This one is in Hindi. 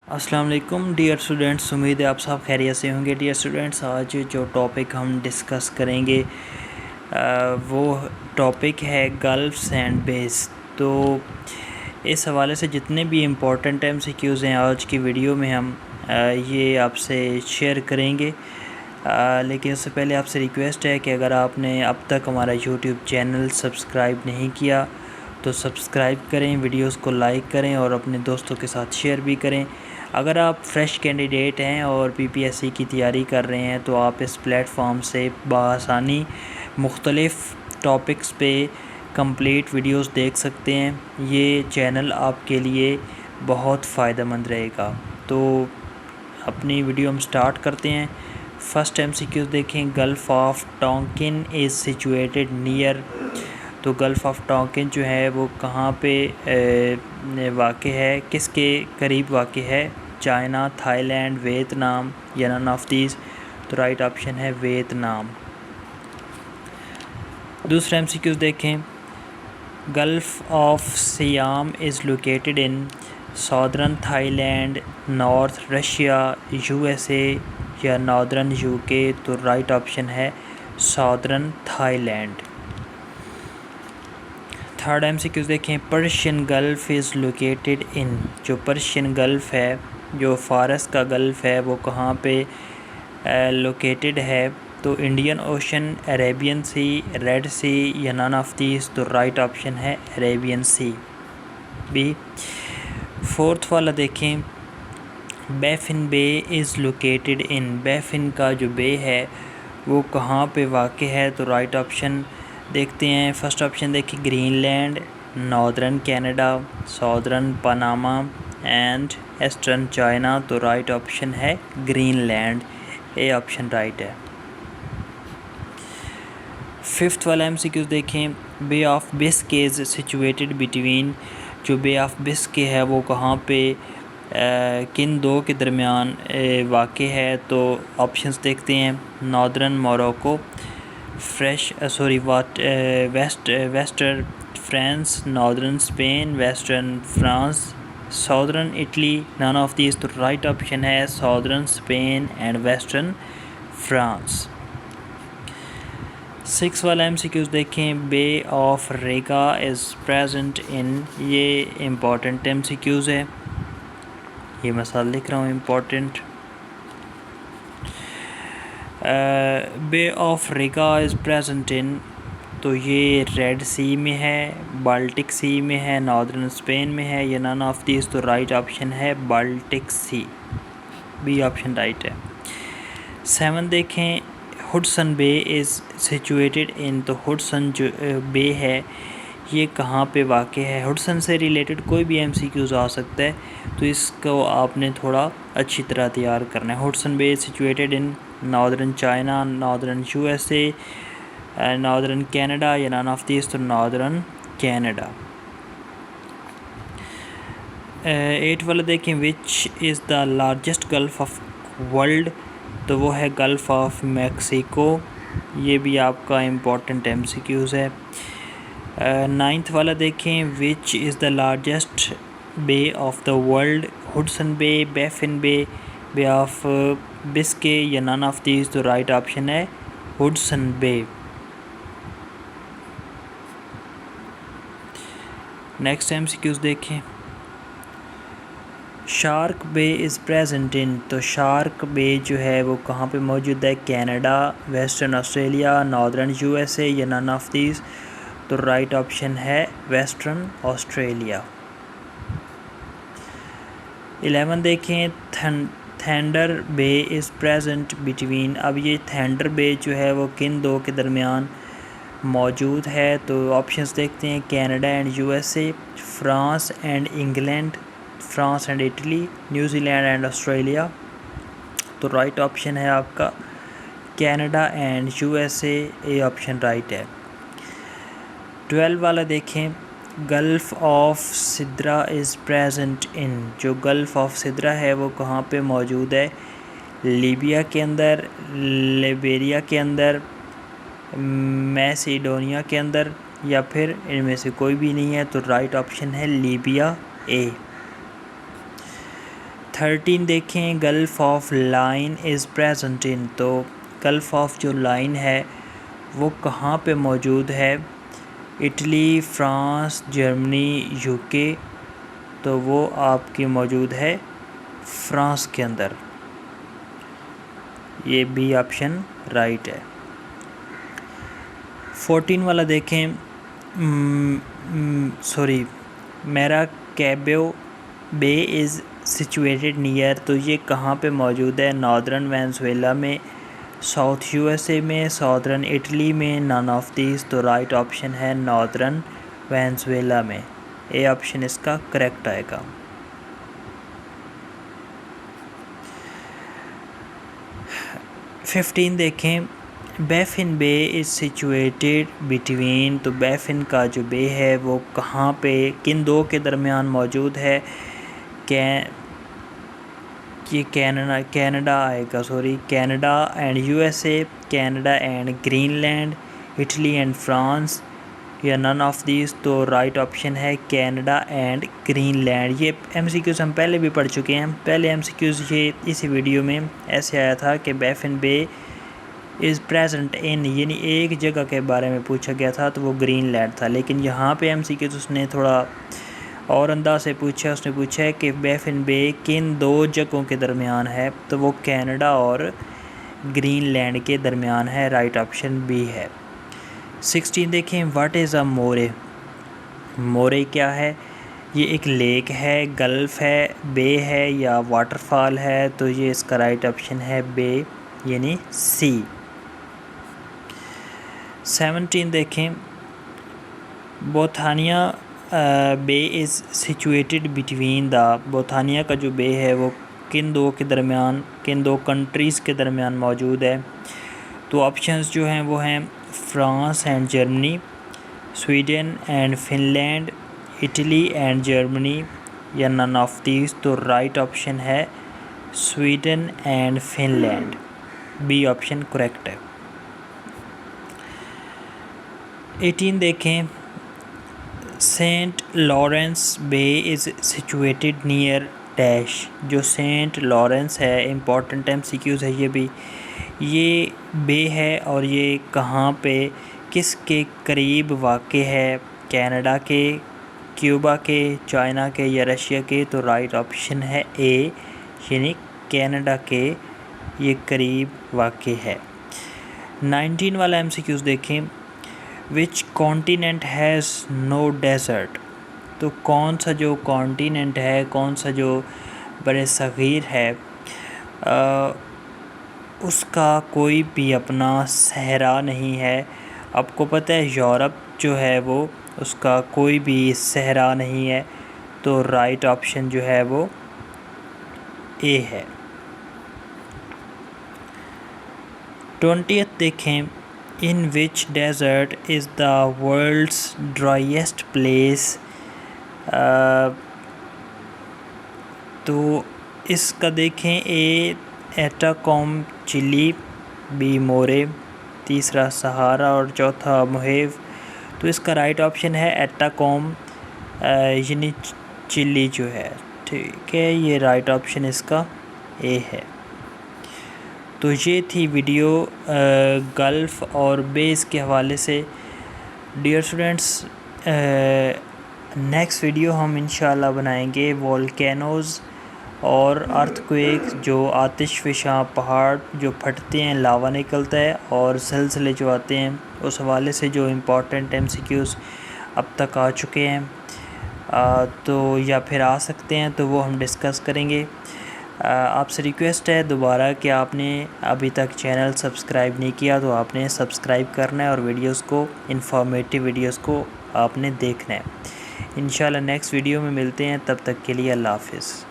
अस्सलाम वालेकुम डियर स्टूडेंट्स, उम्मीद है आप सब खैरियत से होंगे। डियर स्टूडेंट्स, आज जो टॉपिक हम डिस्कस करेंगे वो टॉपिक है गल्फ सैंड बेस। तो इस हवाले से जितने भी इम्पोर्टेंट MCQs हैं आज की वीडियो में हम ये आपसे शेयर करेंगे। लेकिन उससे पहले आपसे रिक्वेस्ट है कि अगर आपने अब तक हमारा यूट्यूब चैनल सब्सक्राइब नहीं किया तो सब्सक्राइब करें, वीडियोस को लाइक करें और अपने दोस्तों के साथ शेयर भी करें। अगर आप फ्रेश कैंडिडेट हैं और PPSC की तैयारी कर रहे हैं तो आप इस प्लेटफॉर्म से बआसानी मुख्तलिफ़ टॉपिक्स पे कंप्लीट वीडियोस देख सकते हैं। ये चैनल आपके लिए बहुत फ़ायदेमंद रहेगा। तो अपनी वीडियो हम स्टार्ट करते हैं। फर्स्ट MCQ देखें, gulf of Tonkin is situated near. तो गल्फ़ ऑफ टोंकिन जो है वो कहाँ पे वाक़े है, किसके करीब वाक़े है? चाइना, थाईलैंड, वियतनाम या नन ऑफ दीज। तो राइट ऑप्शन है वियतनाम। दूसरा MCQ देखें, gulf of SIAM is located in southern Thailand, north Russia, USA या नॉर्दर्न UK। तो राइट ऑप्शन है सॉदर्न थाईलैंड। थर्ड MCQ देखें, पर्शियन गल्फ़ इज़ लोकेटेड इन। जो पर्शियन गल्फ़ है, जो फ़ारस का गल्फ़ है, वो कहाँ पे लोकेटेड है? तो Indian Ocean, Arabian Sea, Red Sea या नन ऑफ दीज। तो राइट ऑप्शन है अरेबियन सी, बी। फोर्थ वाला देखें, Baffin Bay is located in. Baffin का जो बे है वो कहाँ पे वाक़ है? तो राइट ऑप्शन देखते हैं। फर्स्ट ऑप्शन देखिए, Greenland, northern Canada, southern Panama and eastern China. तो राइट ऑप्शन है ग्रीनलैंड, ए ऑप्शन राइट है। फिफ्थ वाला MCQ देखें, bay of Biscay is situated between. जो बे ऑफ बिस्के है वो कहाँ पे किन दो के दरमियान वाक़ है? तो ऑप्शंस देखते हैं। Northern Morocco, western France, northern Spain, western France, southern Italy, none of these. तो राइट ऑप्शन है southern Spain and western France. Six वाला MCQs देखें, bay of Riga is present in. ये इम्पॉर्टेंट MCQs है, ये मसाल लिख रहा हूँ important. Bay of Riga is present in. तो ये रेड सी में है, बाल्टिक सी में है, नॉर्दर्न स्पेन में है या नन ऑफ दीज। तो राइट ऑप्शन है Baltic Sea, B option right है। 7 देखें, Hudson Bay is situated in. तो हुडसन जो बे है ये कहाँ पे वाक़ है? हुडसन से रिलेटेड कोई भी MCQs आ सकता है, तो इसको आपने थोड़ा अच्छी तरह तैयार करना है। Hudson Bay situated in northern China, northern USA, northern Canada या नन ऑफ दीज। तो नॉर्दर्न कनाडा। 8 वाला देखें, which is the largest gulf of world. तो वो है गल्फ़ ऑफ मैक्सिको, ये भी आपका इम्पोर्टेंट MCQs है। 9th वाला देखें, which is the largest bay of the world. Hudson Bay, Baffin Bay, Bay of Biscay या नन ऑफ दीज। तो राइट ऑप्शन है हुडसन बे। नेक्स्ट MCQs देखें, Shark Bay is present in. तो शार्क बे जो है वो कहाँ पे मौजूद है? Canada, western Australia, northern USA या नन ऑफ दीज। तो राइट ऑप्शन है वेस्टर्न ऑस्ट्रेलिया। 11 देखें, Thunder Bay is present between. अब ये थंडर बे जो है वो किन दो के दरमियान मौजूद है? तो ऑप्शंस देखते हैं। Canada and USA, France and England, France and Italy, New Zealand and Australia. तो राइट ऑप्शन है आपका Canada and USA, A option right है। 12 वाला देखें, gulf of Sidra is present इन। जो गल्फ़ ऑफ सिद्रा है वो कहाँ पे मौजूद है? लीबिया के अंदर, लिबेरिया के अंदर, मैसिडोनिया के अंदर या फिर इनमें से कोई भी नहीं है। तो राइट ऑप्शन है लीबिया, ए। 13 देखें, gulf of line is present in, तो गल्फ़ ऑफ जो लाइन है वो कहाँ पे मौजूद है? इटली, फ्रांस, जर्मनी, यूके, तो वो आपकी मौजूद है फ्रांस के अंदर। ये बी ऑप्शन राइट है। 14 वाला देखें, Maracaibo Bay is situated near, तो ये कहाँ पे मौजूद है? नॉर्दर्न वेनेजुएला में, साउथ यूएसए में, साउदर्न इटली में, नन ऑफ दीज, तो राइट ऑप्शन है नॉर्दर्न वेनेजुएला में। ए ऑप्शन इसका करेक्ट आएगा। फिफ्टीन देखें, Baffin Bay is situated between, तो बैफिन का जो बे है वो कहाँ पे, किन दो के दरमियान मौजूद है? ये कनाडा आएगा, Canada and USA, Canada and Greenland, Italy and France, या नन ऑफ दीज, तो राइट ऑप्शन है कनाडा एंड ग्रीनलैंड। ये एमसीक्यूज़ हम पहले भी पढ़ चुके हैं। पहले एमसीक्यूज़ ये इसी वीडियो में ऐसे आया था कि Baffin Bay is present in, यानी एक जगह के बारे में पूछा गया था, तो वो ग्रीनलैंड था। लेकिन यहाँ पे एमसीक्यूज़ उसने थोड़ा और अंदाज से पूछा, उसने पूछा है कि बैफिन बे किन दो जगहों के दरमियान है, तो वो कनाडा और ग्रीनलैंड के दरमियान है। राइट ऑप्शन बी है। 16 देखें, व्हाट इज़ अ मोरे, मोरे क्या है? ये एक लेक है, गल्फ़ है, बे है या वाटरफॉल है, तो ये इसका राइट ऑप्शन है बे, यानी सी। 17 देखें, बोथानिया बे इज़ सिचुएटेड बिटवीन द, बोथानिया का जो बे है वो किन दो के दरमियान, किन दो कंट्रीज़ के दरमियान मौजूद है? तो ऑप्शंस जो हैं वो हैं France and Germany, Sweden and Finland, Italy and Germany, या नन ऑफ दीज, तो राइट ऑप्शन है Sweden and Finland. B option correct है। 18 देखें, Saint Lawrence Bay is situated near dash, जो सेंट लॉरेंस है, इम्पॉर्टेंट एमसीक्यूज़ है ये भी, ये बे है और ये कहाँ पे, किसके करीब वाक़े है? कनाडा के, क्यूबा के, चाइना के या रशिया के, तो राइट ऑप्शन है ए, यानी कनाडा के ये करीब वाक़े है। 19 वाला एमसीक्यूज़ देखें, which continent has no desert, तो कौन सा जो कॉन्टिनेंट है, कौन सा जो बड़े सग़ीर है, उसका कोई भी अपना सहरा नहीं है। आपको पता है यूरोप जो है वो, उसका कोई भी सहरा नहीं है, तो राइट ऑप्शन जो है वो ए है। 20 देखें, in which desert is the world's driest place, तो इसका देखें, ए एटाकोम चिली, बी मोरे, तीसरा सहारा और चौथा मोहेव, तो इसका राइट ऑप्शन है एटाकोम, यानी चिली जो है। ठीक है, ये राइट ऑप्शन इसका ए है। तो ये थी वीडियो गल्फ़ और बेस के हवाले से। डियर स्टूडेंट्स, नेक्स्ट वीडियो हम इंशाल्लाह बनाएंगे वोल्केनोज़ और अर्थक्वेक, जो आतिशफ़शां पहाड़ जो फटते हैं, लावा निकलता है और ज़लज़ले जो आते हैं, उस हवाले से जो इम्पोर्टेंट एमसीक्यूज़ अब तक आ चुके हैं तो या फिर आ सकते हैं, तो वो हम डिस्कस करेंगे। आपसे रिक्वेस्ट है दोबारा कि आपने अभी तक चैनल सब्सक्राइब नहीं किया तो आपने सब्सक्राइब करना है और वीडियोस को, इंफॉर्मेटिव वीडियोस को आपने देखना है। इंशाल्लाह नेक्स्ट वीडियो में मिलते हैं, तब तक के लिए अल्लाह हाफ़िज़।